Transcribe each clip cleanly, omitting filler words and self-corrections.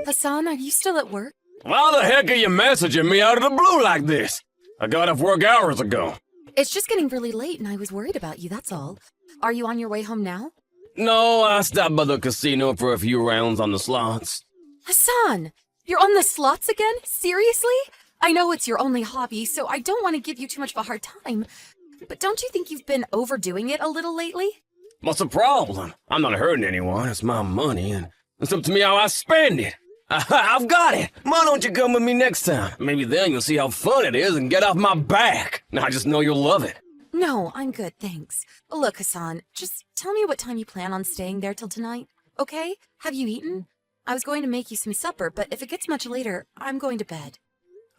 Hassan, are you still at work? Why the heck are you messaging me out of the blue like this? I got off work hours ago. It's just getting really late and I was worried about you, that's all. Are you on your way home now? No, I stopped by the casino for a few rounds on the slots. Hassan, you're on the slots again? Seriously? I know it's your only hobby, so I don't want to give you too much of a hard time. But don't you think you've been overdoing it a little lately? What's the problem? I'm not hurting anyone. It's my money, and it's up to me how I spend it. I've got it. Why don't you come with me next time? Maybe then you'll see how fun it is and get off my back. I just know you'll love it. No, I'm good, thanks. Look, Hassan, just tell me what time you plan on staying there till tonight, okay? Have you eaten? I was going to make you some supper, but if it gets much later, I'm going to bed.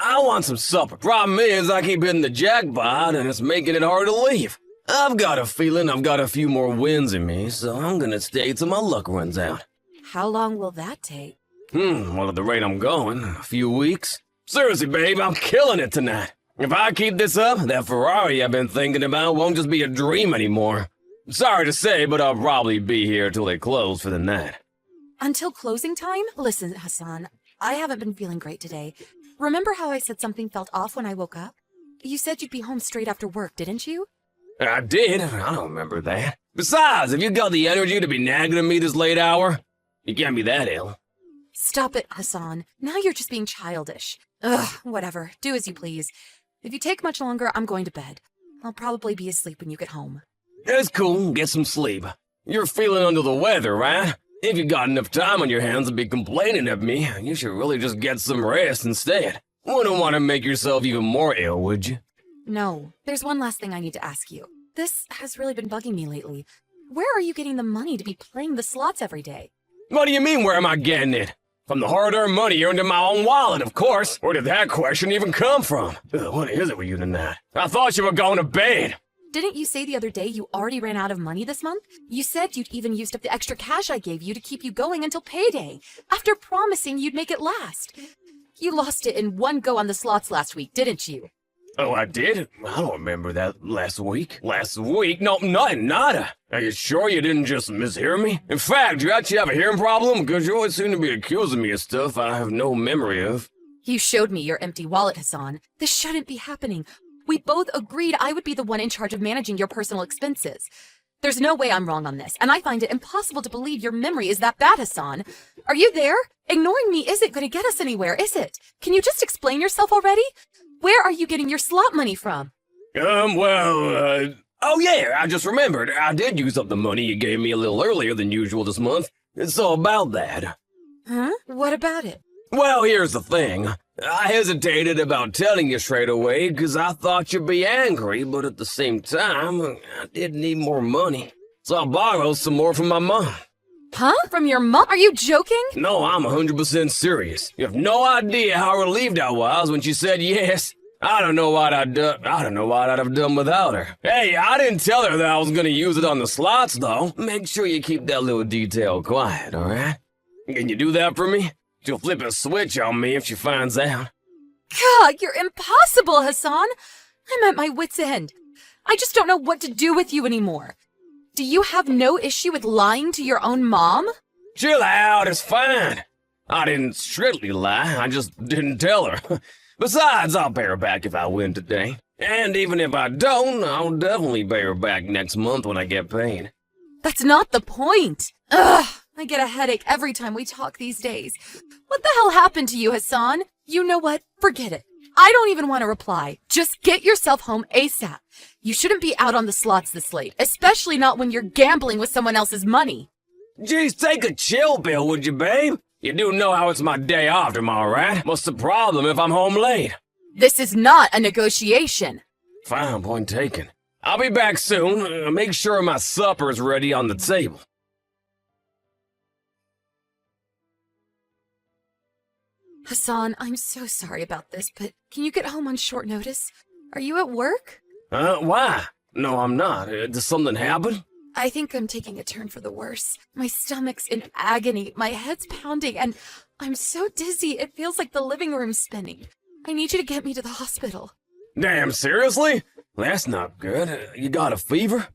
I want some supper. Problem is, I keep hitting the jackpot, and it's making it hard to leave. I've got a feeling I've got a few more wins in me, so I'm gonna stay till my luck runs out. How long will that take? Well, at the rate I'm going, a few weeks. Seriously, babe, I'm killing it tonight. If I keep this up, that Ferrari I've been thinking about won't just be a dream anymore. Sorry to say, but I'll probably be here till they close for the night. Until closing time? Listen, Hassan, I haven't been feeling great today. Remember how I said something felt off when I woke up? You said you'd be home straight after work, didn't you? I did. I don't remember that. Besides, have you got the energy to be nagging at me this late hour? You can't be that ill. Stop it, Hassan. Now you're just being childish. Ugh, whatever. Do as you please. If you take much longer, I'm going to bed. I'll probably be asleep when you get home. It's cool. Get some sleep. You're feeling under the weather, right? If you got enough time on your hands to be complaining at me, you should really just get some rest instead. Wouldn't want to make yourself even more ill, would you? No. There's one last thing I need to ask you. This has really been bugging me lately. Where are you getting the money to be playing the slots every day? What do you mean, where am I getting it? From the hard-earned money earned in my own wallet, of course. Where did that question even come from? What is it with you tonight? I thought you were going to bed. Didn't you say the other day you already ran out of money this month? You said you'd even used up the extra cash I gave you to keep you going until payday, after promising you'd make it last. You lost it in one go on the slots last week, didn't you? Oh, I did? I don't remember that last week. Last week? No, nothing, nada. Are you sure you didn't just mishear me? In fact, you actually have a hearing problem? Because you always seem to be accusing me of stuff I have no memory of. You showed me your empty wallet, Hassan. This shouldn't be happening. We both agreed I would be the one in charge of managing your personal expenses. There's no way I'm wrong on this, and I find it impossible to believe your memory is that bad, Hassan. Are you there? Ignoring me isn't going to get us anywhere, is it? Can you just explain yourself already? Where are you getting your slot money from? Oh yeah, I just remembered. I did use up the money you gave me a little earlier than usual this month. It's all about that. Huh? What about it? Well, here's the thing. I hesitated about telling you straight away because I thought you'd be angry, but at the same time, I did need more money. So I borrowed some more from my mom. Huh? From your mom? Are you joking? No, I'm 100% serious. You have no idea how relieved I was when she said yes. I don't know what I'd have done without her. Hey, I didn't tell her that I was gonna use it on the slots, though. Make sure you keep that little detail quiet, all right? Can you do that for me? She'll flip a switch on me if she finds out. God, you're impossible, Hassan. I'm at my wit's end. I just don't know what to do with you anymore. Do you have no issue with lying to your own mom? Chill out, it's fine. I didn't strictly lie, I just didn't tell her. Besides, I'll pay her back if I win today. And even if I don't, I'll definitely pay her back next month when I get paid. That's not the point. Ugh, I get a headache every time we talk these days. What the hell happened to you, Hassan? You know what? Forget it. I don't even want to reply. Just get yourself home ASAP. You shouldn't be out on the slots this late, especially not when you're gambling with someone else's money. Jeez, take a chill pill, would you, babe? You do know how it's my day off tomorrow, right? What's the problem if I'm home late? This is not a negotiation. Fine, point taken. I'll be back soon. Make sure my supper's ready on the table. Hassan, I'm so sorry about this, but can you get home on short notice? Are you at work? Why? No, I'm not. Does something happen? I think I'm taking a turn for the worse. My stomach's in agony, my head's pounding, and I'm so dizzy it feels like the living room's spinning. I need you to get me to the hospital. Damn, seriously? That's not good. You got a fever?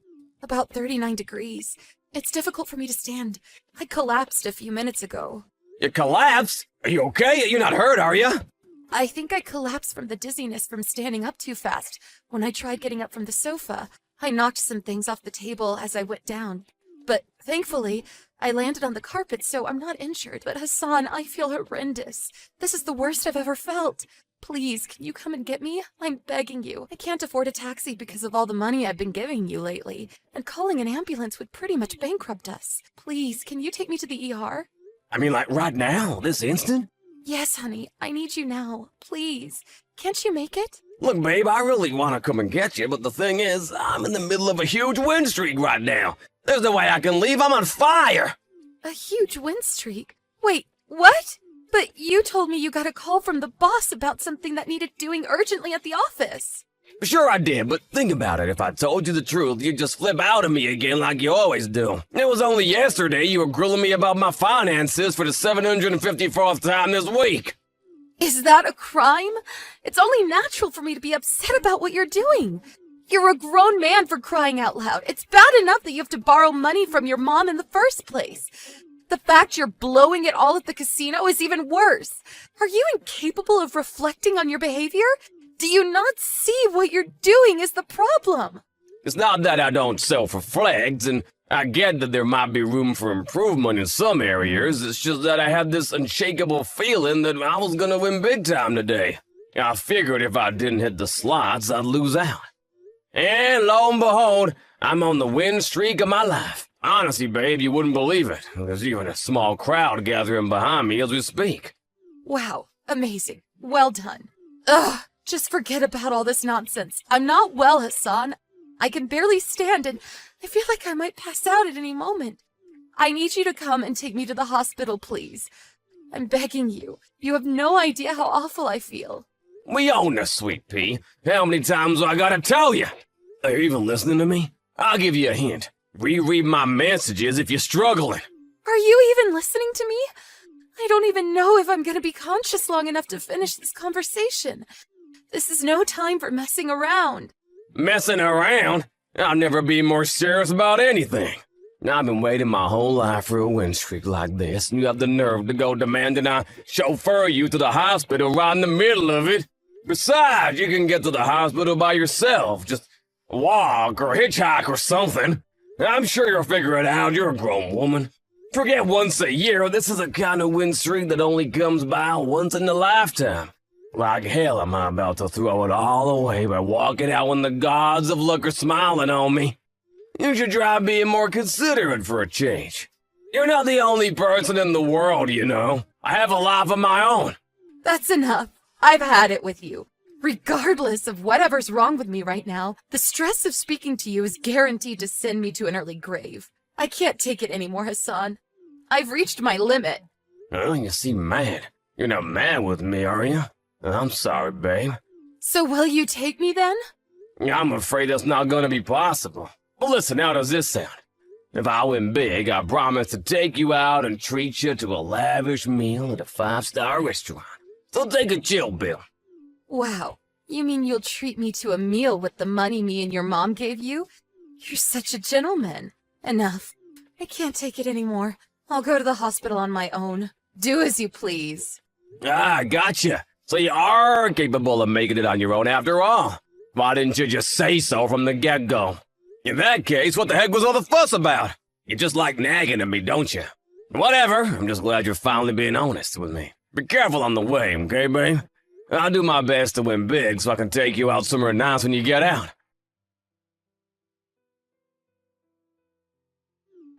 About 39 degrees. It's difficult for me to stand. I collapsed a few minutes ago. You collapsed? Are you okay? You're not hurt, are you? I think I collapsed from the dizziness from standing up too fast. When I tried getting up from the sofa, I knocked some things off the table as I went down. But thankfully, I landed on the carpet, so I'm not injured. But Hassan, I feel horrendous. This is the worst I've ever felt. Please, can you come and get me? I'm begging you. I can't afford a taxi because of all the money I've been giving you lately. And calling an ambulance would pretty much bankrupt us. Please, can you take me to the ER? I mean, like right now, this instant? Yes, honey. I need you now. Please. Can't you make it? Look, babe, I really want to come and get you, but the thing is, I'm in the middle of a huge wind streak right now. There's no way I can leave. I'm on fire. A huge wind streak? Wait, what? But you told me you got a call from the boss about something that needed doing urgently at the office. Sure I did, but think about it. If I told you the truth, you'd just flip out at me again like you always do. It was only yesterday you were grilling me about my finances for the 754th time this week. Is that a crime? It's only natural for me to be upset about what you're doing. You're a grown man, for crying out loud. It's bad enough that you have to borrow money from your mom in the first place. The fact you're blowing it all at the casino is even worse. Are you incapable of reflecting on your behavior? Do you not see what you're doing is the problem? It's not that I don't self-reflect, and I get that there might be room for improvement in some areas. It's just that I had this unshakable feeling that I was gonna win big time today. I figured if I didn't hit the slots, I'd lose out. And lo and behold, I'm on the win streak of my life. Honestly, babe, you wouldn't believe it. There's even a small crowd gathering behind me as we speak. Wow, amazing. Well done. Ugh, just forget about all this nonsense. I'm not well, Hassan. I can barely stand and I feel like I might pass out at any moment. I need you to come and take me to the hospital, please. I'm begging you. You have no idea how awful I feel. We own this, Sweet Pea. How many times do I gotta tell you? Are you even listening to me? I'll give you a hint. Reread my messages if you're struggling. Are you even listening to me? I don't even know if I'm going to be conscious long enough to finish this conversation. This is no time for messing around. Messing around? I'll never be more serious about anything. I've been waiting my whole life for a win streak like this, and you have the nerve to go demanding I chauffeur you to the hospital right in the middle of it. Besides, you can get to the hospital by yourself. Just walk or hitchhike or something. I'm sure you'll figure it out. You're a grown woman. Forget once a year. This is a kind of win streak that only comes by once in a lifetime. Like hell am I about to throw it all away by walking out when the gods of luck are smiling on me. You should try being more considerate for a change. You're not the only person in the world, you know. I have a life of my own. That's enough. I've had it with you. Regardless of whatever's wrong with me right now, the stress of speaking to you is guaranteed to send me to an early grave. I can't take it anymore, Hassan. I've reached my limit. Oh, you seem mad. You're not mad with me, are you? I'm sorry, babe. So will you take me then? I'm afraid that's not gonna be possible. But listen, how does this sound? If I win big, I promise to take you out and treat you to a lavish meal at a 5-star restaurant. So take a chill bill. Wow, you mean you'll treat me to a meal with the money me and your mom gave you? You're such a gentleman. Enough. I can't take it anymore. I'll go to the hospital on my own. Do as you please. Ah, gotcha. So you are capable of making it on your own after all. Why didn't you just say so from the get-go? In that case, what the heck was all the fuss about? You just like nagging at me, don't you? Whatever, I'm just glad you're finally being honest with me. Be careful on the way, okay, babe? I'll do my best to win big so I can take you out somewhere nice when you get out.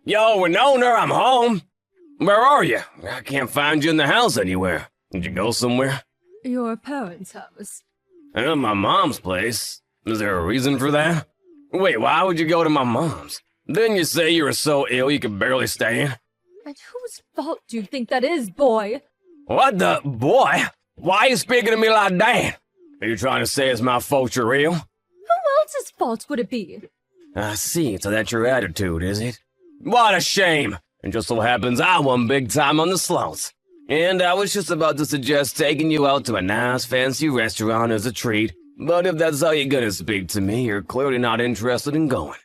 Yo, Winona, I'm home. Where are you? I can't find you in the house anywhere. Did you go somewhere? Your parents' house. My mom's place. Is there a reason for that? Wait, why would you go to my mom's? Didn't you say you were so ill you could barely stand? And whose fault do you think that is, boy? What the? Boy? Why are you speaking to me like that? Are you trying to say it's my fault you're ill? Who else's fault would it be? I see, so that's your attitude, is it? What a shame! And just so happens I won big time on the slots. And I was just about to suggest taking you out to a nice fancy restaurant as a treat, but if that's how you're gonna speak to me, you're clearly not interested in going.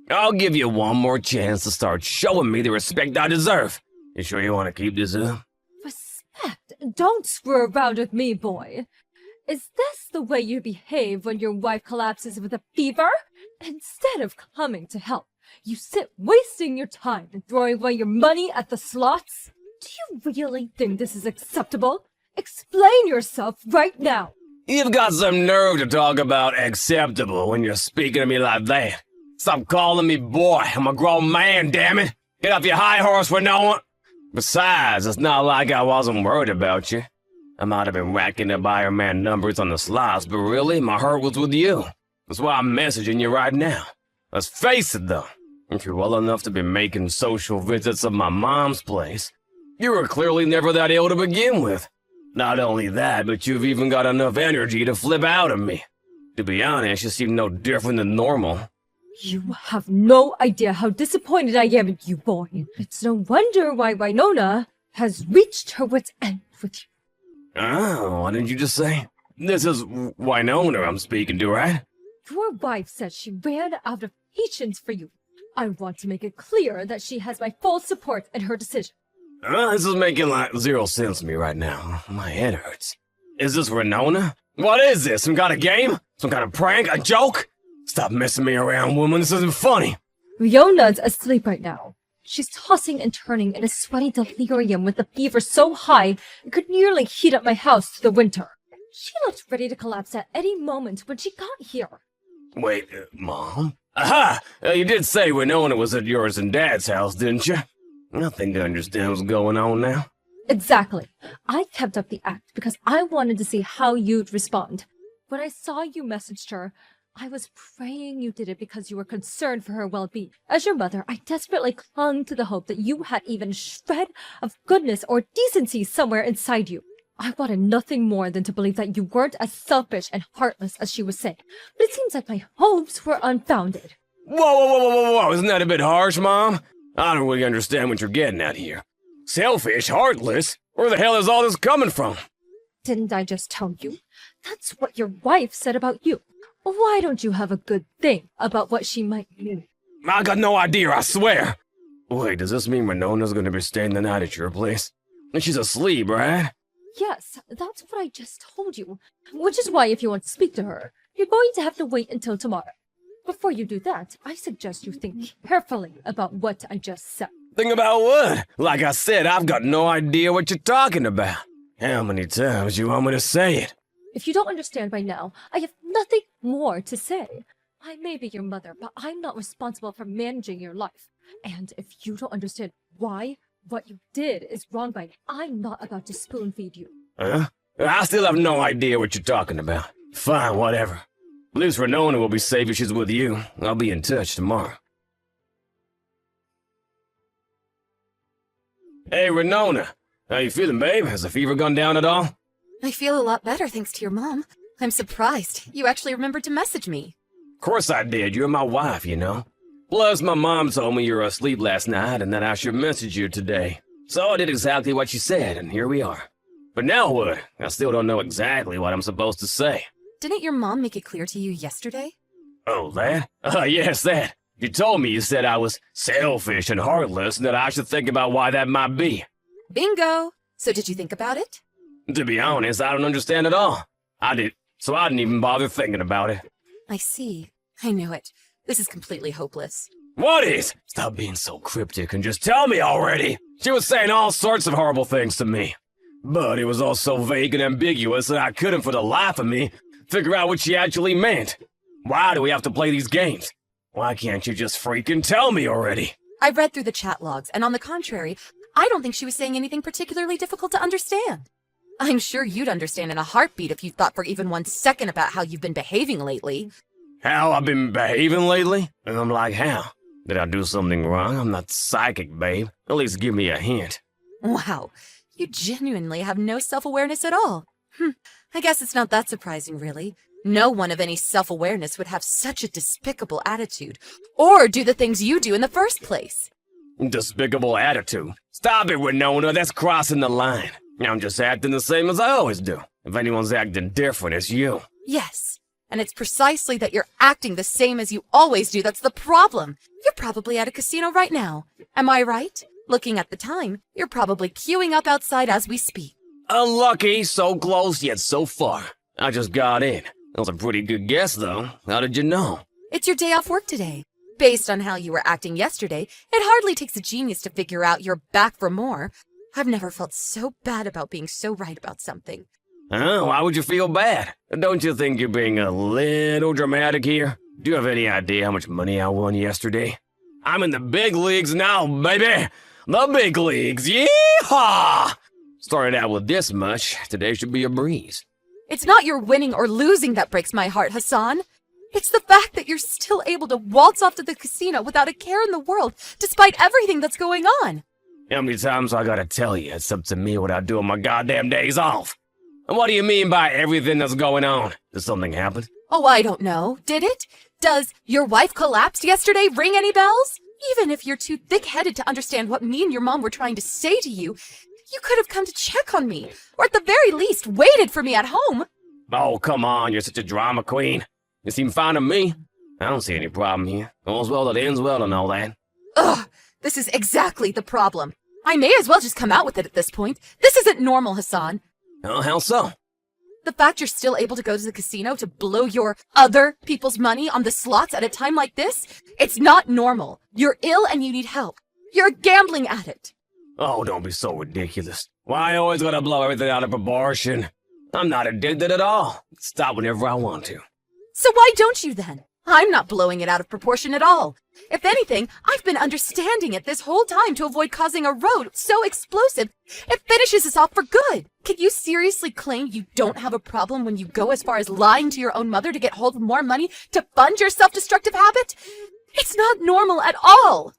I'll give you one more chance to start showing me the respect I deserve. You sure you want to keep this up? For don't screw around with me, boy. Is this the way you behave when your wife collapses with a fever? Instead of coming to help, you sit wasting your time and throwing away your money at the slots? Do you really think this is acceptable? Explain yourself right now. You've got some nerve to talk about acceptable when you're speaking to me like that. Stop calling me boy. I'm a grown man, damn it. Get off your high horse, Winona. Besides, it's not like I wasn't worried about you. I might have been racking up Iron Man numbers on the slots, but really, my heart was with you. That's why I'm messaging you right now. Let's face it, though. If you're well enough to be making social visits at my mom's place, you were clearly never that ill to begin with. Not only that, but you've even got enough energy to flip out at me. To be honest, you seem no different than normal. You have no idea how disappointed I am in you, boy. It's no wonder why Winona has reached her wit's end with you. Oh, what did you just say? This is Winona I'm speaking to, right? Your wife said she ran out of patience for you. I want to make it clear that she has my full support in her decision. This is making like zero sense to me right now. My head hurts. Is this Winona? What is this? Some kind of game? Some kind of prank? A joke? Stop messing me around, woman. This isn't funny. Riona's asleep right now. She's tossing and turning in a sweaty delirium with a fever so high it could nearly heat up my house through the winter. She looked ready to collapse at any moment when she got here. Wait, Mom? Aha! You did say Winona was at yours and Dad's house, didn't you? I think I understand what's going on now. Exactly. I kept up the act because I wanted to see how you'd respond. When I saw you messaged her, I was praying you did it because you were concerned for her well-being. As your mother, I desperately clung to the hope that you had even a shred of goodness or decency somewhere inside you. I wanted nothing more than to believe that you weren't as selfish and heartless as she was saying, but it seems like my hopes were unfounded. Whoa, isn't that a bit harsh, Mom? I don't really understand what you're getting at here. Selfish, heartless? Where the hell is all this coming from? Didn't I just tell you? That's what your wife said about you. Why don't you have a good thing about what she might mean? I got no idea, I swear. Wait, does this mean Winona's gonna be staying the night at your place? And she's asleep, right? Yes, that's what I just told you. Which is why if you want to speak to her, you're going to have to wait until tomorrow. Before you do that, I suggest you think carefully about what I just said. Think about what? Like I said, I've got no idea what you're talking about. How many times you want me to say it? If you don't understand by now, I have nothing more to say. I may be your mother, but I'm not responsible for managing your life. And if you don't understand why what you did is wrong by now, I'm not about to spoon feed you. Huh? I still have no idea what you're talking about. Fine, whatever. At least Winona will be safe if she's with you. I'll be in touch tomorrow. Hey, Winona. How you feeling, babe? Has the fever gone down at all? I feel a lot better thanks to your mom. I'm surprised. You actually remembered to message me. Of course I did. You're my wife, you know. Plus, my mom told me you were asleep last night and that I should message you today. So I did exactly what she said, and here we are. But now what? I still don't know exactly what I'm supposed to say. Didn't your mom make it clear to you yesterday? Oh, that? Yes, that. You told me you said I was selfish and heartless and that I should think about why that might be. Bingo! So did you think about it? To be honest, I don't understand at all. I didn't even bother thinking about it. I see. I knew it. This is completely hopeless. What is? Stop being so cryptic and just tell me already. She was saying all sorts of horrible things to me. But it was all so vague and ambiguous that I couldn't for the life of me figure out what she actually meant. Why do we have to play these games? Why can't you just freaking tell me already? I read through the chat logs, and on the contrary, I don't think she was saying anything particularly difficult to understand. I'm sure you'd understand in a heartbeat if you thought for even 1 second about how you've been behaving lately. How I've been behaving lately? And I'm like, how? Did I do something wrong? I'm not psychic, babe. At least give me a hint. Wow, you genuinely have no self-awareness at all. I guess it's not that surprising, really. No one of any self-awareness would have such a despicable attitude, or do the things you do in the first place. Despicable attitude. Stop it, Winona. That's crossing the line. I'm just acting the same as I always do. If anyone's acting different, it's you. Yes, and it's precisely that you're acting the same as you always do that's the problem. You're probably at a casino right now. Am I right? Looking at the time, you're probably queuing up outside as we speak. Unlucky, so close yet so far. I just got in. That was a pretty good guess, though. How did you know? It's your day off work today. Based on how you were acting yesterday, it hardly takes a genius to figure out you're back for more. I've never felt so bad about being so right about something. Oh, why would you feel bad? Don't you think you're being a little dramatic here? Do you have any idea how much money I won yesterday? I'm in the big leagues now, baby! The big leagues, yeehaw! Started out with this much, today should be a breeze. It's not your winning or losing that breaks my heart, Hassan. It's the fact that you're still able to waltz off to the casino without a care in the world, despite everything that's going on. How many times I gotta tell you it's up to me what I do on my goddamn days off? And what do you mean by everything that's going on? Did something happen? Oh, I don't know. Did it? Does your wife collapse yesterday ring any bells? Even if you're too thick-headed to understand what me and your mom were trying to say to you, you could have come to check on me, or at the very least, waited for me at home. Oh, come on, you're such a drama queen. You seem fine to me. I don't see any problem here. All's well that ends well and all that. Ugh, this is exactly the problem. I may as well just come out with it at this point. This isn't normal, Hassan. Oh, how so? The fact you're still able to go to the casino to blow your other people's money on the slots at a time like this, it's not normal. You're ill and you need help. You're a gambling addict. Oh, don't be so ridiculous. Why I always gotta blow everything out of proportion? I'm not addicted at all. Stop whenever I want to. So why don't you then? I'm not blowing it out of proportion at all. If anything, I've been understanding it this whole time to avoid causing a road so explosive it finishes us off for good. Can you seriously claim you don't have a problem when you go as far as lying to your own mother to get hold of more money to fund your self-destructive habit? It's not normal at all.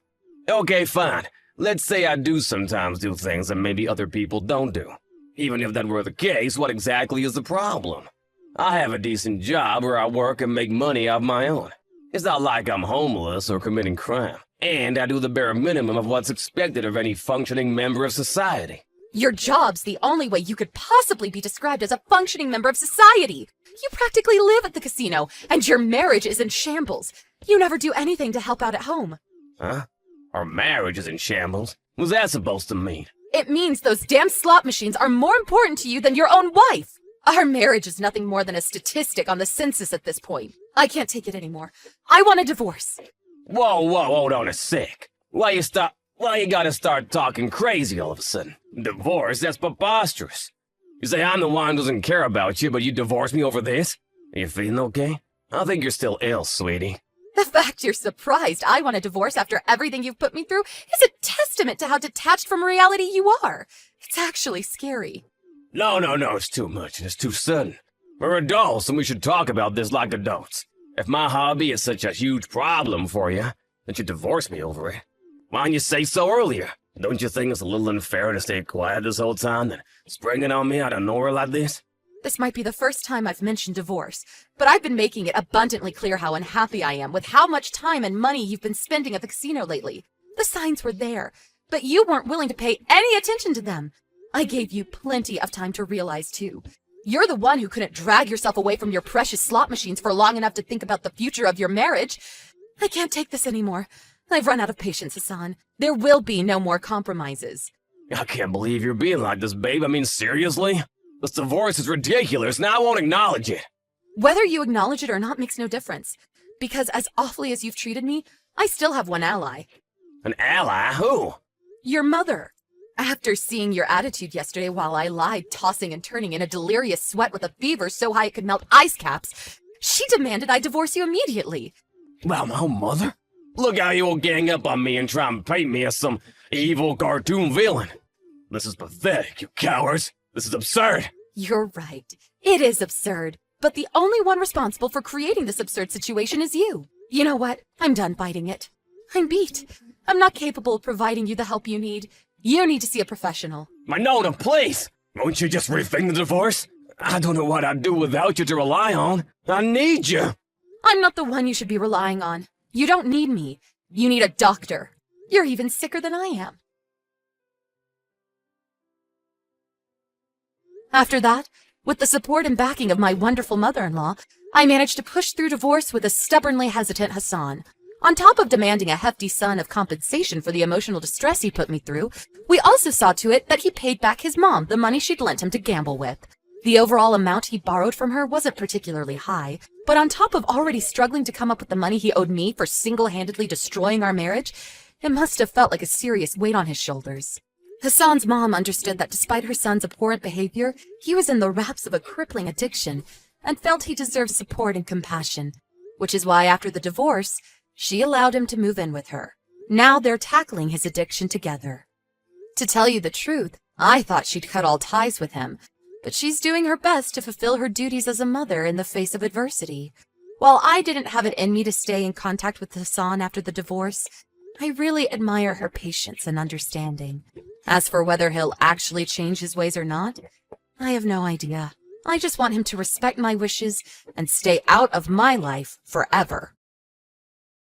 Okay, fine. Let's say I do sometimes do things that maybe other people don't do. Even if that were the case, what exactly is the problem? I have a decent job where I work and make money of my own. It's not like I'm homeless or committing crime. And I do the bare minimum of what's expected of any functioning member of society. Your job's the only way you could possibly be described as a functioning member of society. You practically live at the casino, and your marriage is in shambles. You never do anything to help out at home. Huh? Our marriage is in shambles? What's that supposed to mean? It means those damn slot machines are more important to you than your own wife. Our marriage is nothing more than a statistic on the census at this point. I can't take it anymore. I want a divorce. Whoa, hold on a sec. Why you gotta start talking crazy all of a sudden? Divorce? That's preposterous. You say I'm the one who doesn't care about you, but you divorce me over this? Are you feeling okay? I think you're still ill, sweetie. The fact you're surprised I want a divorce after everything you've put me through is a testament to how detached from reality you are. It's actually scary. No, it's too much and it's too sudden. We're adults and we should talk about this like adults. If my hobby is such a huge problem for you, then you divorce me over it. Why didn't you say so earlier? Don't you think it's a little unfair to stay quiet this whole time and spring it on me out of nowhere like this? This might be the first time I've mentioned divorce, but I've been making it abundantly clear how unhappy I am with how much time and money you've been spending at the casino lately. The signs were there, but you weren't willing to pay any attention to them. I gave you plenty of time to realize, too. You're the one who couldn't drag yourself away from your precious slot machines for long enough to think about the future of your marriage. I can't take this anymore. I've run out of patience, Hassan. There will be no more compromises. I can't believe you're being like this, babe. I mean, seriously? This divorce is ridiculous, and I won't acknowledge it. Whether you acknowledge it or not makes no difference. Because as awfully as you've treated me, I still have one ally. An ally? Who? Your mother. After seeing your attitude yesterday while I lied, tossing and turning in a delirious sweat with a fever so high it could melt ice caps, she demanded I divorce you immediately. Well, my own mother? Look how you will gang up on me and try and paint me as some evil cartoon villain. This is pathetic, you cowards. This is absurd. You're right. It is absurd. But the only one responsible for creating this absurd situation is you. You know what? I'm done fighting it. I'm beat. I'm not capable of providing you the help you need. You need to see a professional. Nona, please! Won't you just rethink the divorce? I don't know what I'd do without you to rely on. I need you. I'm not the one you should be relying on. You don't need me. You need a doctor. You're even sicker than I am. After that, with the support and backing of my wonderful mother-in-law, I managed to push through divorce with a stubbornly hesitant Hassan. On top of demanding a hefty sum of compensation for the emotional distress he put me through, we also saw to it that he paid back his mom the money she'd lent him to gamble with. The overall amount he borrowed from her wasn't particularly high, but on top of already struggling to come up with the money he owed me for single-handedly destroying our marriage, it must have felt like a serious weight on his shoulders. Hassan's mom understood that despite her son's abhorrent behavior, he was in the wraps of a crippling addiction and felt he deserved support and compassion, which is why after the divorce, she allowed him to move in with her. Now they're tackling his addiction together. To tell you the truth, I thought she'd cut all ties with him, but she's doing her best to fulfill her duties as a mother in the face of adversity. While I didn't have it in me to stay in contact with Hassan after the divorce, I really admire her patience and understanding. As for whether he'll actually change his ways or not, I have no idea. I just want him to respect my wishes and stay out of my life forever.